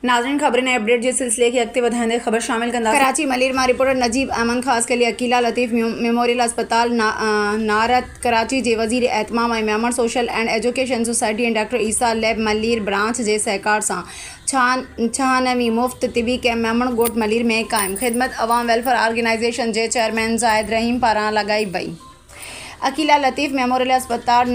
नाज़रीन ख़बरें ने अपडेट जे सिलसिले की अॻिते वधाईंदे ख़बर शामिल कंदा। कराची मलीर मां रिपोर्टर नजीब अहमद ख़ासि के लिए अकीला लतीफ़ मेमोरियल अस्पताल नारत कराची जे वज़ीर एहतमाम ऐं Memon social and education society ऐं डॉक्टर ईसा लैब मलीर ब्रांच जे सहकार सां 96वीं मुफ़्त तिबी कैंप मेमण ॻोठ मलीर में क़ाइम ख़िदमत अवाम वेलफेयर ऑर्गेनाइज़ेशन जे चेयरमैन ज़ाहिद रहीम पारां लगाई वई। अकीला लतीफ़ मेमोरियल अस्पताल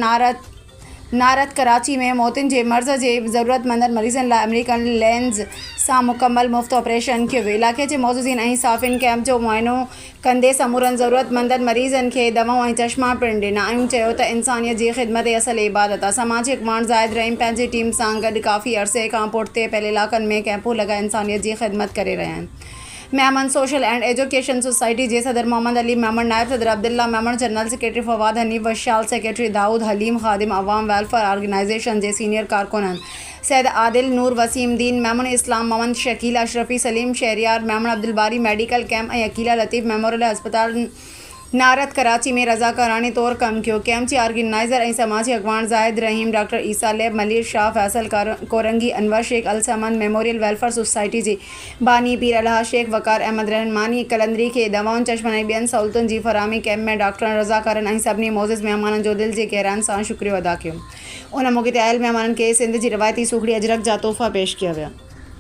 नारत कराची में मौतुनि जे मर्ज़ जे ज़रूरतमंद मरीज़नि लाइ अमेरिकन लेंस सां मुकमल मुफ़्त ऑपरेशन कयो वियो। इलाइक़े जे मोज़िज़ीन ऐं साफ़िन कैंप जो मुआइनो कंदे समूरनि ज़रूरतमंद मरीज़नि खे दवाऊं ऐं चश्मा पिणु ॾिना ऐं चयो त इंसानियत जी ख़िदमत असुल इबादत आहे। समाजिक माण्हू ज़ाहिद रहीम पंहिंजी टीम सां गॾु काफ़ी अरसे खां पुठिते पियल इलाइक़नि में कैंपूं लॻाए इंसानियत जी ख़िदमत करे रहिया आहिनि। Memon social and education society जे सदर मोहम्मद अली मेमण, नायब सदर अब्दुल्ला मेमण, जनरल सेक्रेटरी फवाद हनीफ, वशाल secretary Daud Haleem, Khadim Awam welfare organization जे सीनियर कारकुनन सैयद आदिल नूर, वसीम दीन मेमण, इस्लाम मोहम्मद, शकील अशरफी, सलीम शहरियार मेमण, अब्दुल बारी मेडिकल कैंप ऐं अकीला लतीफ़ मेमोरियल अस्पताल नारत कराची में रज़ाकाराने तौर कमु कयो। कैंप जी ऑर्गेनाइज़र ऐं समाजी अॻवान ज़ाहिद रहीम, डॉक्टर ईसा लैब मलीर, शाह फैसल कोरंगी, अनवर शेख, अल समन मेमोरियल वेलफेयर सोसाइटी जे बानी पीर अल्लाह शेख, वकार अहमद रहमानी कलंदरी खे दवाउनि, चश्मनि ऐं ॿियनि सहूलतुनि जी फ़राहमी कैंप में डॉक्टरनि, रज़ाकारनि ऐं सभिनी मोज़िज़ महिमाननि जो दिलि जे गहराइनि सां शुक्रियो अदा कयो। उन मौक़े ते आयल महिमाननि खे सिंध जी रवायती सूखड़ी अजरक जा तोहफ़ा पेश कया विया।